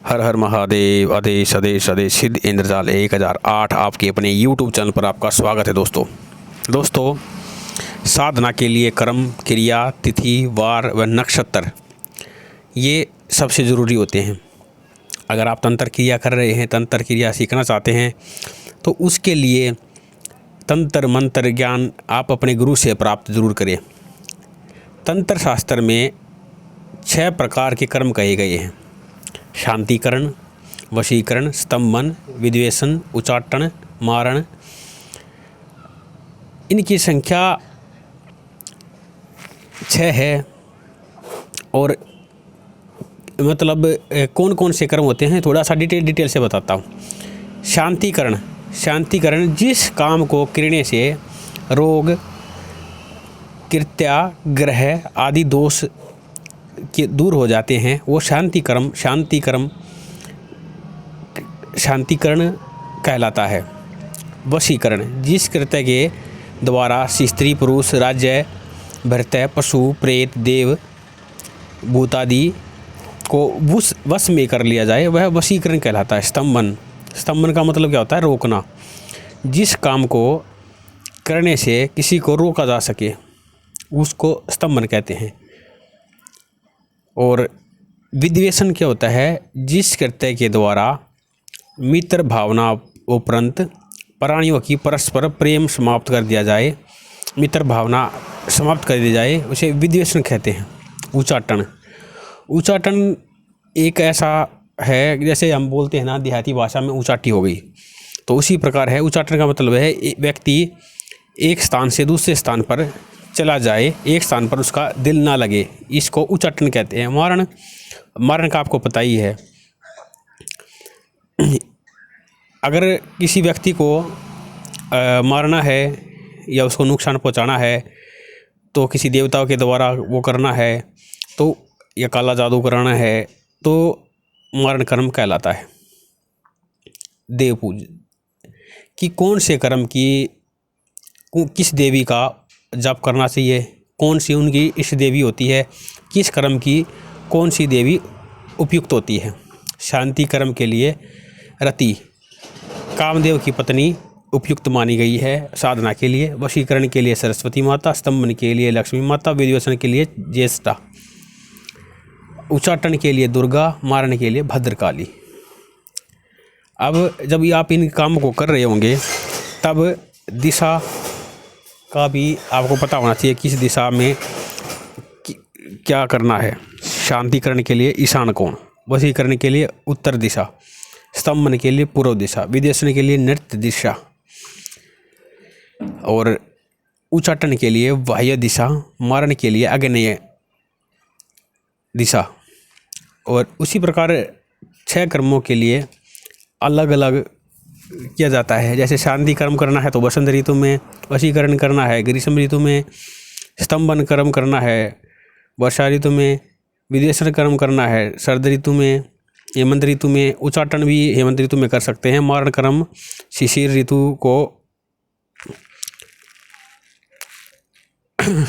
हर हर महादेव। आदेश आदेश आदेश सिद्ध इंद्रजाल 1008 आपके अपने YouTube चैनल पर आपका स्वागत है। दोस्तों साधना के लिए कर्म, क्रिया, तिथि, वार व नक्षत्र ये सबसे ज़रूरी होते हैं। अगर आप तंत्र क्रिया कर रहे हैं, तंत्र क्रिया सीखना चाहते हैं, तो उसके लिए तंत्र मंत्र ज्ञान आप अपने गुरु से प्राप्त जरूर करें। तंत्र शास्त्र में 6 प्रकार के कर्म कहे गए हैं: शांतिकरण, वशीकरण, स्तंभन, विद्वेषण, उच्चाटन, मारण। इनकी संख्या 6 है। और मतलब कौन कौन से कर्म होते हैं थोड़ा सा डिटेल से बताता हूँ। शांतिकरण जिस काम को करने से रोग, कृत्या, ग्रह आदि दोष के दूर हो जाते हैं, वो शांतिकरण कहलाता है। वशीकरण जिस कृत्य के द्वारा स्त्री पुरुष, राज्य, भृत्य, पशु, प्रेत, देव, भूत आदि को वश में कर लिया जाए, वह वशीकरण कहलाता है। स्तंभन का मतलब क्या होता है? रोकना। जिस काम को करने से किसी को रोका जा सके उसको स्तंभन कहते हैं। और विद्वेषण क्या होता है? जिस कृत्य के द्वारा मित्र भावना उपरंत प्राणियों की परस्पर प्रेम समाप्त कर दिया जाए, मित्र भावना समाप्त कर दी जाए, उसे विद्वेषण कहते हैं। उच्चाटन एक ऐसा है, जैसे हम बोलते हैं ना देहाती भाषा में उचाटी हो गई, तो उसी प्रकार है। उच्चाटन का मतलब है व्यक्ति एक स्थान से दूसरे स्थान पर चला जाए, एक स्थान पर उसका दिल ना लगे, इसको उच्चाटन कहते हैं। मारण का आपको पता ही है। अगर किसी व्यक्ति को मारना है या उसको नुकसान पहुंचाना है, तो किसी देवताओं के द्वारा वो करना है, तो या काला जादू कराना है, तो मारण कर्म कहलाता है। देव पूज कि कौन से कर्म की किस देवी का जप करना चाहिए, कौन सी उनकी इष्ट देवी होती है, किस कर्म की कौन सी देवी उपयुक्त होती है। शांति कर्म के लिए रति, कामदेव की पत्नी, उपयुक्त मानी गई है साधना के लिए। वशीकरण के लिए सरस्वती माता, स्तंभन के लिए लक्ष्मी माता, विद्वेषण के लिए ज्येष्ठा, उच्चाटन के लिए दुर्गा, मारण के लिए भद्रकाली। अब जब आप इन कामों को कर रहे होंगे तब दिशा का भी आपको पता होना चाहिए, किस दिशा में क्या करना है। शांतिकरण के लिए ईशान कोण, वशीकरण के लिए उत्तर दिशा, स्तंभन के लिए पूर्व दिशा, विद्वेषण के लिए नृत्य दिशा, और उच्चाटन के लिए बाह्य दिशा, मारण के लिए आग्नेय दिशा। और उसी प्रकार 6 कर्मों के लिए अलग अलग किया जाता है। जैसे शांति कर्म करना है तो वसंत ऋतु में, वशीकरण करना है ग्रीष्म ऋतु में, स्तंभन कर्म करना है वर्षा ऋतु में, विद्वेषण कर्म करना है शरद ऋतु में, हेमंत ऋतु में, उच्चाटन भी हेमंत ऋतु में कर सकते हैं। मारण कर्म शिशिर ऋतु को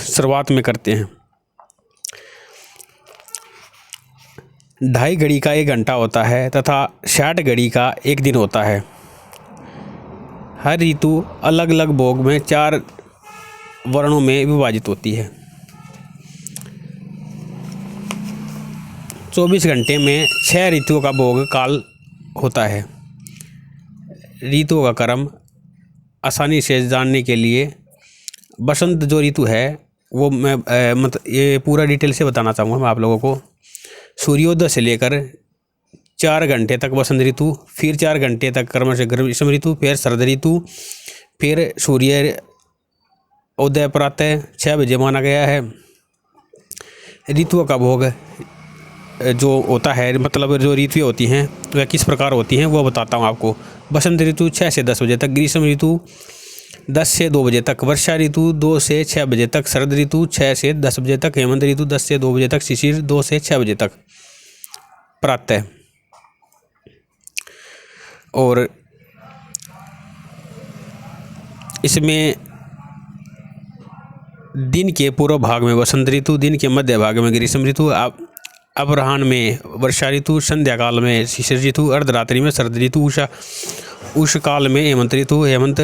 शुरुआत में करते हैं। 2.5 घड़ी का 1 घंटा होता है तथा 60 घड़ी का 1 दिन होता है। हर ऋतु अलग अलग भोग में 4 वर्णों में विभाजित होती है। 24 घंटे में 6 ऋतुओं का भोग काल होता है। ऋतुओं का क्रम आसानी से जानने के लिए बसंत जो ऋतु है वो मैं ये पूरा डिटेल से बताना चाहूँगा मैं आप लोगों को। सूर्योदय से लेकर 4 घंटे तक बसंत ऋतु, फिर 4 घंटे तक क्रम से ग्रीष्म ऋतु, फिर शरद ऋतु, फिर सूर्य उदय प्रातः 6 बजे माना गया है। ऋतुओं का भोग जो होता है, मतलब जो ऋतुएं होती हैं वह किस प्रकार होती हैं वो बताता हूँ आपको। बसंत ऋतु 6 से 10 बजे तक, ग्रीष्म ऋतु 10 से 2 बजे तक, वर्षा ऋतु 2 से 6 बजे तक, शरद ऋतु 6 से 10 बजे तक, हेमंत ऋतु 10 से 2 बजे तक, शिशिर 2 से 6 बजे तक प्रातः। और इसमें दिन के पूर्व भाग में वसंत ऋतु, दिन के मध्य भाग में ग्रीष्म ऋतु, अपराह्न में वर्षा ऋतु, संध्या काल में शिशिर ऋतु, अर्धरात्रि में शरद ऋतु, उषा काल में हेमंत ऋतु, हेमंत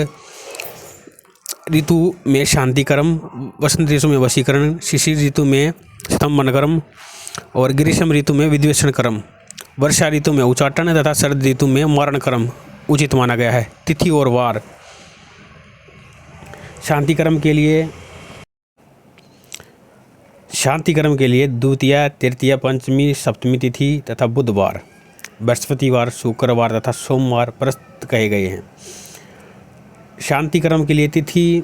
ऋतु में शांतिकरम, वसंत ऋतु में वशीकरण, शिशिर ऋतु में स्तंभनकरम और ग्रीष्म ऋतु में विद्वेषणकरम, वर्षा ऋतु में उच्चाटन तथा शरद ऋतु में मारणकरम उचित माना गया है। तिथि और वार। शांतिकरम के लिए द्वितीया, तृतीया, पंचमी, सप्तमी तिथि तथा बुधवार, बृहस्पतिवार, शुक्रवार तथा सोमवार प्रस्त कहे गए हैं। शांतिकरम के लिए तिथि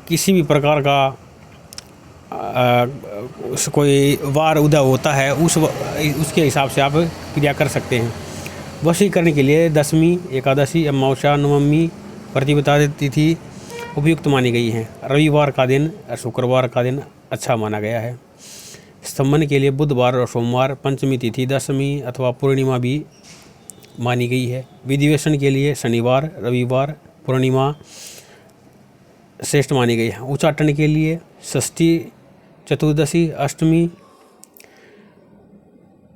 किसी भी प्रकार का कोई वार उदय होता है उसके हिसाब से आप क्रिया कर सकते हैं। वशीकरण के लिए दशमी, एकादशी, अमावस्या, नवमी, प्रतिपदा तिथि उपयुक्त मानी गई हैं। रविवार का दिन और शुक्रवार का दिन अच्छा माना गया है। स्तंभन के लिए बुधवार और सोमवार, पंचमी तिथि, दशमी अथवा पूर्णिमा भी मानी गई है। विधिवेशन के लिए शनिवार, रविवार, पूर्णिमा श्रेष्ठ मानी गई है। उच्चाटन के लिए षष्ठी, चतुर्दशी, अष्टमी,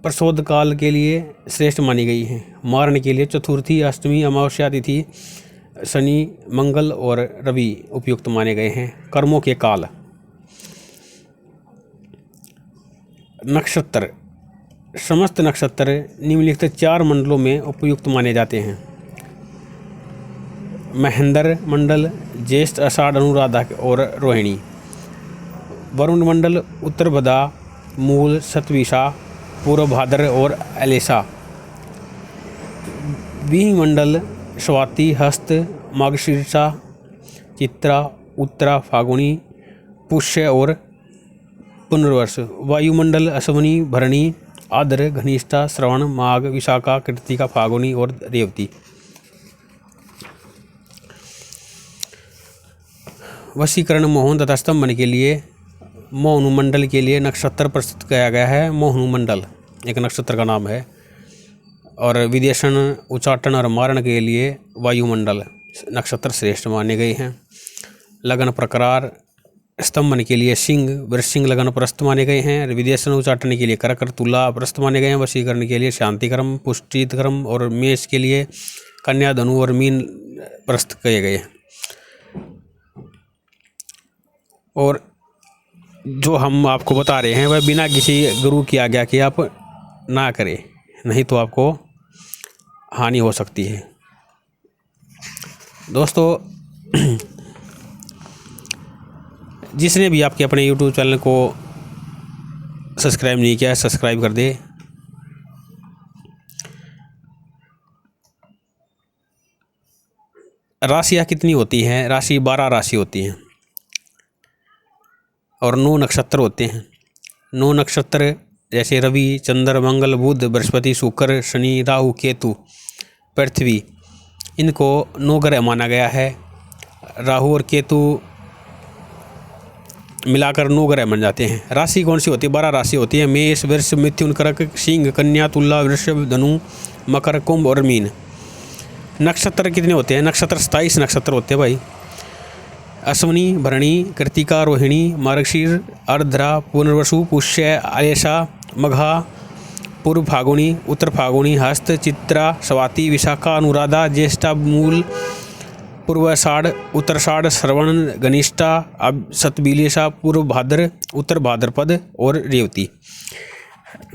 प्रसोद काल के लिए श्रेष्ठ मानी गई है। मारण के लिए चतुर्थी, अष्टमी, अमावस्या तिथि, शनि, मंगल और रवि उपयुक्त माने गए हैं। कर्मों के काल। नक्षत्र। समस्त नक्षत्र निम्नलिखित 4 मंडलों में उपयुक्त माने जाते हैं। महेंद्र मंडल, ज्येष्ठ, आषाढ़, अनुराधा और रोहिणी। वरुण मंडल, उत्तर भदा, मूल, शतभिषा, पूर्व भाद्र और अलेसा। विंग मंडल, स्वाति, हस्त, मार्गशीर्षा, चित्रा, उत्तरा, फागुनी, पुष्य और पुनर्वस। वायुमंडल, अश्विनी, भरणी, आद्र, घनिष्ठा, श्रवण, माघ, विशाखा, कृत्तिका, फागुनी और रेवती। वशीकरण, मोहन तथा स्तंभन के लिए मोहनु मंडल के लिए नक्षत्र प्रस्तुत किया गया है। मोहनु मंडल एक नक्षत्र का नाम है। और विदेशन, उच्चाटन और मारण के लिए वायुमंडल नक्षत्र श्रेष्ठ माने गए हैं। लगन प्रकार। स्तंभन के लिए सिंह, वृश्चिक लगन प्रस्त माने गए हैं। विदेशन, उच्चाटन के लिए करक, तुला प्रस्त माने गए हैं। वशीकरण के लिए शांतिक्रम, पुष्टिक्रम और मेष के लिए कन्या, धनु और मीन प्रस्त किए गए हैं। और जो हम आपको बता रहे हैं वह बिना किसी गुरु की आज्ञा के आप ना करें, नहीं तो आपको हानि हो सकती है। दोस्तों, जिसने भी आपके अपने YouTube चैनल को सब्सक्राइब नहीं किया है, सब्सक्राइब कर दे। राशियाँ कितनी होती हैं? राशि 12 राशि होती हैं और 9 नक्षत्र होते हैं। 9 नक्षत्र जैसे रवि, चंद्र, मंगल, बुध, बृहस्पति, शुक्र, शनि, राहु, केतु, पृथ्वी, इनको 9 ग्रह माना गया है। राहु और केतु मिलाकर 9 ग्रह बन जाते हैं। राशि कौन सी होती है? 12 राशि होती है। मेष, वृष, मिथुन, कर्क, सिंह, कन्या, तुला, वृषभ, धनु, मकर, कुंभ और मीन। नक्षत्र कितने होते हैं? नक्षत्र 27 नक्षत्र होते हैं भाई। अश्विनी, भरणी, कृत्तिका, रोहिणी, मार्गशीर, आर्द्रा, पुनर्वसु, पुष्य, आलेशा, मघा, पूर्व फागुनी, उत्तर फागुनी, हस्त, चित्रा, स्वाति, विशाखा, अनुराधा, ज्येष्ठा, मूल, पूर्वाषाढ़, उत्तराषाढ़, श्रवण, घनिष्ठा, शतभिषा, पूर्व भाद्र, उत्तर भाद्रपद और रेवती।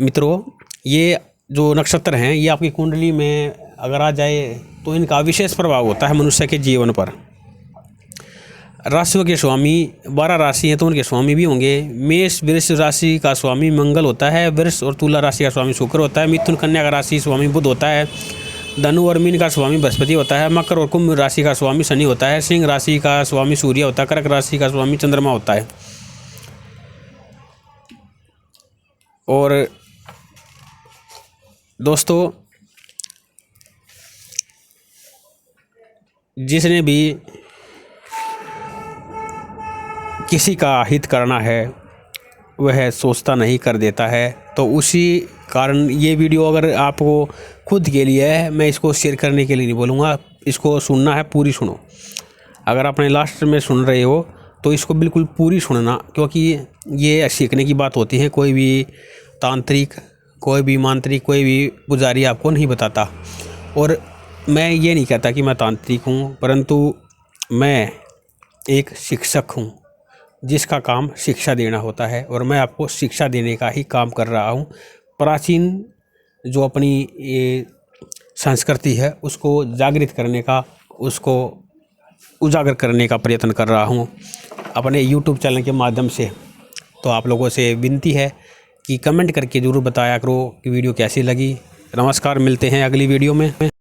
मित्रों, ये जो नक्षत्र हैं ये आपकी कुंडली में अगर आ जाए तो इनका विशेष प्रभाव होता है मनुष्य के जीवन पर। राशियों के स्वामी 12 राशि हैं तो उनके स्वामी भी होंगे। मेष, वृष राशि का स्वामी मंगल होता है। वृष और तुला राशि का स्वामी शुक्र होता है। मिथुन, कन्या का राशि स्वामी बुध होता है। धनु और मीन का स्वामी बृहस्पति होता है। मकर और कुंभ राशि का स्वामी शनि होता है। सिंह राशि का स्वामी सूर्य होता है। कर्क राशि का स्वामी चंद्रमा होता है। और दोस्तों, जिसने भी किसी का हित करना है वह सोचता नहीं कर देता है। तो उसी कारण ये वीडियो अगर आपको खुद के लिए है, मैं इसको शेयर करने के लिए नहीं बोलूँगा, इसको सुनना है, पूरी सुनो। अगर आपने लास्ट में सुन रहे हो तो इसको बिल्कुल पूरी सुनना, क्योंकि ये सीखने की बात होती है। कोई भी तांत्रिक, कोई भी मांत्रिक, कोई भी पुजारी आपको नहीं बताता। और मैं ये नहीं कहता कि मैं तांत्रिक हूँ, परंतु मैं एक शिक्षक हूँ जिसका काम शिक्षा देना होता है, और मैं आपको शिक्षा देने का ही काम कर रहा हूँ। प्राचीन जो अपनी ये संस्कृति है उसको जागृत करने का, उसको उजागर करने का प्रयत्न कर रहा हूँ अपने YouTube चैनल के माध्यम से। तो आप लोगों से विनती है कि कमेंट करके ज़रूर बताया करो कि वीडियो कैसी लगी। नमस्कार, मिलते हैं अगली वीडियो में।